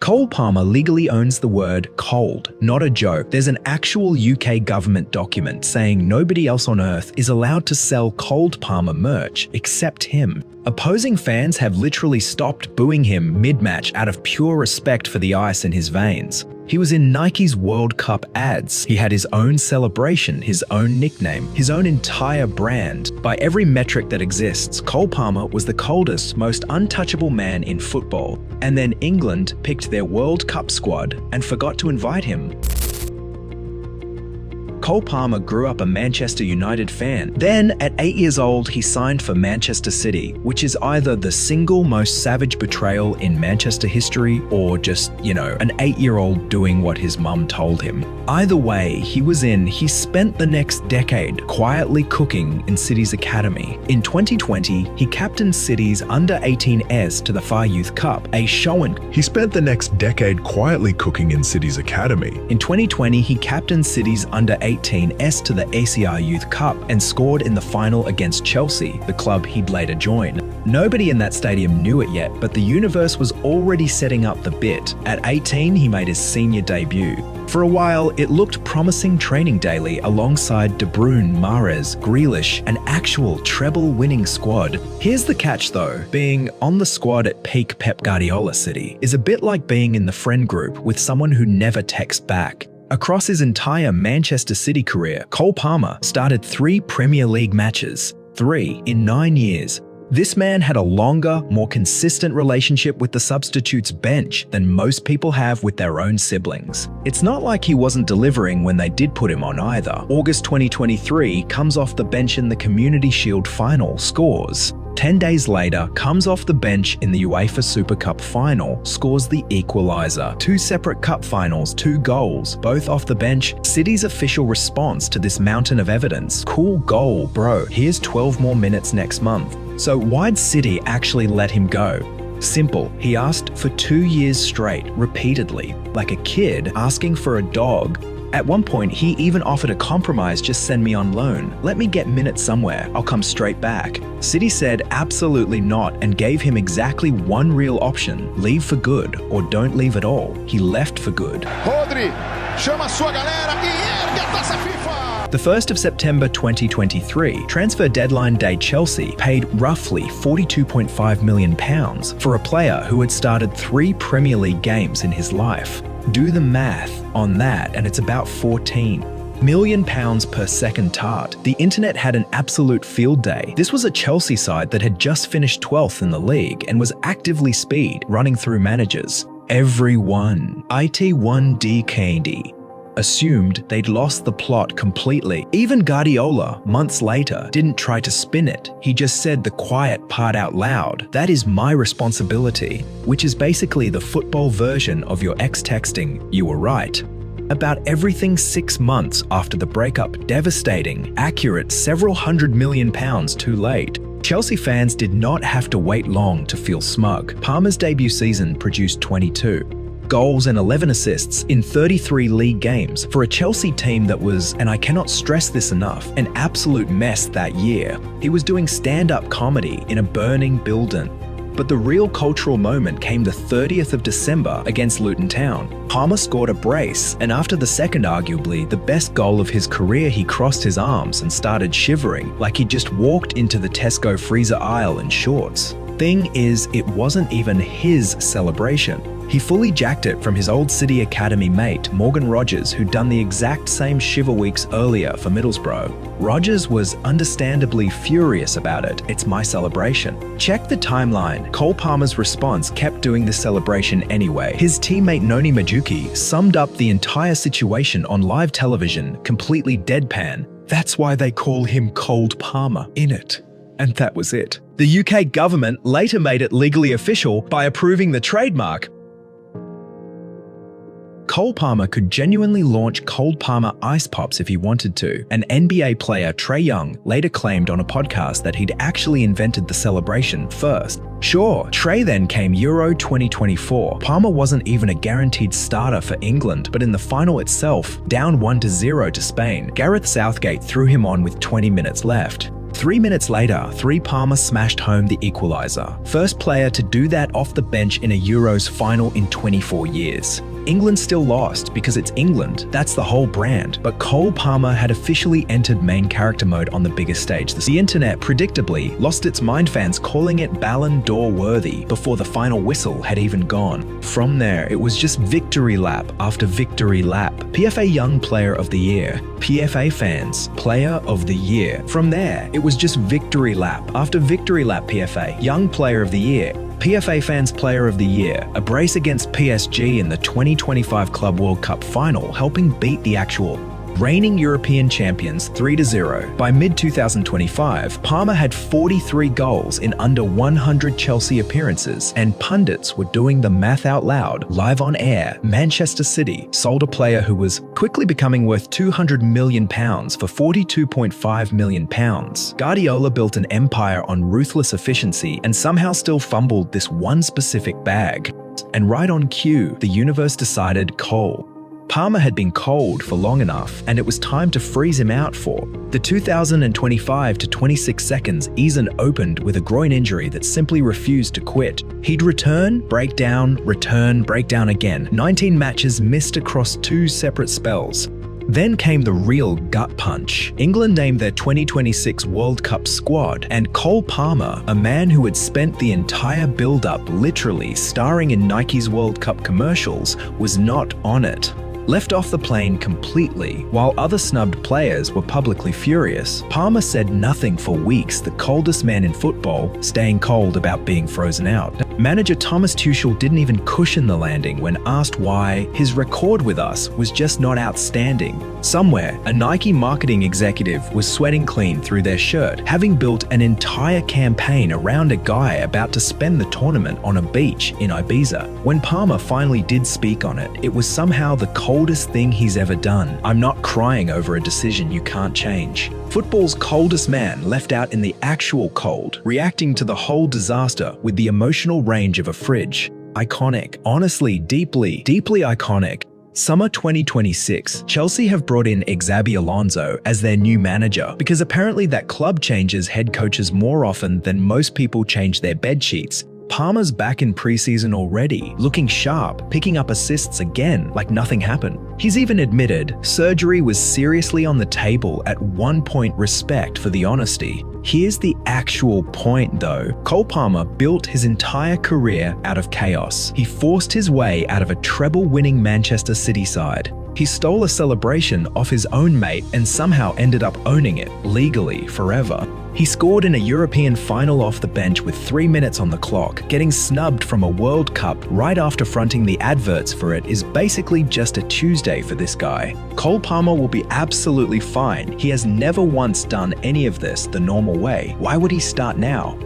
Cole Palmer legally owns the word cold, not a joke. There's an actual UK government document saying nobody else on earth is allowed to sell Cold Palmer merch except him. Opposing fans have literally stopped booing him mid-match out of pure respect for the ice in his veins. He was in Nike's World Cup ads. He had his own celebration, his own nickname, his own entire brand. By every metric that exists, Cole Palmer was the coldest, most untouchable man in football. And then England picked their World Cup squad and forgot to invite him. Cole Palmer grew up a Manchester United fan. Then, at 8 years old, he signed for Manchester City, which is either the single most savage betrayal in Manchester history or just, an 8-year-old doing what his mum told him. Either way, he spent the next decade quietly cooking in City's academy. In 2020, he captained City's under-18s to the Fire Youth Cup, a show-and. He spent the next decade quietly cooking in City's academy. In 2020, he captained City's under-18s to the ACR Youth Cup and scored in the final against Chelsea, the club he'd later join. Nobody in that stadium knew it yet, but the universe was already setting up the bit. At 18, he made his senior debut. For a while, it looked promising training daily alongside De Bruyne, Mahrez, Grealish, an actual treble-winning squad. Here's the catch though, being on the squad at peak Pep Guardiola City is a bit like being in the friend group with someone who never texts back. Across his entire Manchester City career, Cole Palmer started 3 Premier League matches, 3 in 9 years. This man had a longer, more consistent relationship with the substitutes bench than most people have with their own siblings. It's not like he wasn't delivering when they did put him on either. August 2023 comes off the bench in the Community Shield final, scores. 10 days later, comes off the bench in the UEFA Super Cup final, scores the equaliser. 2 separate cup finals, 2 goals, both off the bench. City's official response to this mountain of evidence: cool goal, bro. Here's 12 more minutes next month. So why'd City actually let him go? Simple. He asked for 2 years straight, repeatedly, like a kid asking for a dog. At one point, he even offered a compromise: just send me on loan. Let me get minutes somewhere, I'll come straight back. City said absolutely not and gave him exactly one real option: leave for good or don't leave at all. He left for good. Rodri, chama sua galera e ergue a taça FIFA! The 1st of September 2023, transfer deadline day Chelsea paid roughly £42.5 million for a player who had started 3 Premier League games in his life. Do the math on that and it's about £14 million per second tart. The internet had an absolute field day. This was a Chelsea side that had just finished 12th in the league and was actively speed running through managers. Everyone, IT1D Candy, assumed they'd lost the plot completely. Even Guardiola, months later, didn't try to spin it. He just said the quiet part out loud: that is my responsibility, which is basically the football version of your ex texting, "You were right." About everything 6 months after the breakup, devastating, accurate, several £100 million too late. Chelsea fans did not have to wait long to feel smug. Palmer's debut season produced 22 goals and 11 assists in 33 league games for a Chelsea team that was, and I cannot stress this enough, an absolute mess that year. He was doing stand-up comedy in a burning building. But the real cultural moment came the 30th of December against Luton Town. Palmer scored a brace, and after the second, arguably the best goal of his career, he crossed his arms and started shivering like he'd just walked into the Tesco freezer aisle in shorts. Thing is, it wasn't even his celebration. He fully jacked it from his old City Academy mate, Morgan Rogers, who'd done the exact same shiver weeks earlier for Middlesbrough. Rogers was understandably furious about it. It's my celebration. Check the timeline. Cole Palmer's response kept doing the celebration anyway. His teammate Noni Majuki summed up the entire situation on live television, completely deadpan. That's why they call him Cold Palmer in it. And that was it. The UK government later made it legally official by approving the trademark. Cole Palmer could genuinely launch Cold Palmer Ice Pops if he wanted to. An NBA player, Trae Young, later claimed on a podcast that he'd actually invented the celebration first. Sure, Trae then came Euro 2024. Palmer wasn't even a guaranteed starter for England, but in the final itself, down 1-0 to Spain, Gareth Southgate threw him on with 20 minutes left. 3 minutes later, Palmer smashed home the equaliser. First player to do that off the bench in a Euros final in 24 years. England still lost because it's England, that's the whole brand, but Cole Palmer had officially entered main character mode on the biggest stage. The internet predictably lost its mind, fans calling it Ballon d'Or worthy before the final whistle had even gone. From there, it was just victory lap after victory lap. PFA Young Player of the Year, PFA fans, Player of the Year. From there, it was just victory lap after victory lap. PFA Young Player of the Year, PFA Fans Player of the Year, a brace against PSG in the 2025 Club World Cup final, helping beat the actual reigning European champions 3-0. By mid-2025, Palmer had 43 goals in under 100 Chelsea appearances, and pundits were doing the math out loud. Live on air, Manchester City sold a player who was quickly becoming worth £200 million for £42.5 million. Guardiola built an empire on ruthless efficiency and somehow still fumbled this one specific bag. And right on cue, the universe decided Cole Palmer had been cold for long enough, and it was time to freeze him out for the 2025 to 26 seconds. Eason opened with a groin injury that simply refused to quit. He'd return, break down again. 19 matches missed across 2 separate spells. Then came the real gut punch. England named their 2026 World Cup squad, and Cole Palmer, a man who had spent the entire build-up literally starring in Nike's World Cup commercials, was not on it. Left off the plane completely. While other snubbed players were publicly furious, Palmer said nothing for weeks, the coldest man in football, staying cold about being frozen out. Manager Thomas Tuchel didn't even cushion the landing when asked why. His record with us was just not outstanding. Somewhere, a Nike marketing executive was sweating clean through their shirt, having built an entire campaign around a guy about to spend the tournament on a beach in Ibiza. When Palmer finally did speak on it, it was somehow the coldest thing he's ever done. I'm not crying over a decision you can't change. Football's coldest man left out in the actual cold, reacting to the whole disaster with the emotional range of a fridge. Iconic. Honestly, deeply iconic. Summer 2026, Chelsea have brought in Xabi Alonso as their new manager because apparently that club changes head coaches more often than most people change their bed sheets. Palmer's back in preseason already, looking sharp, picking up assists again like nothing happened. He's even admitted surgery was seriously on the table at one point. Respect for the honesty. Here's the actual point though. Cole Palmer built his entire career out of chaos. He forced his way out of a treble-winning Manchester City side. He stole a celebration off his own mate and somehow ended up owning it, legally, forever. He scored in a European final off the bench with 3 minutes on the clock. Getting snubbed from a World Cup right after fronting the adverts for it is basically just a Tuesday for this guy. Cole Palmer will be absolutely fine. He has never once done any of this the normal way. Why would he start now?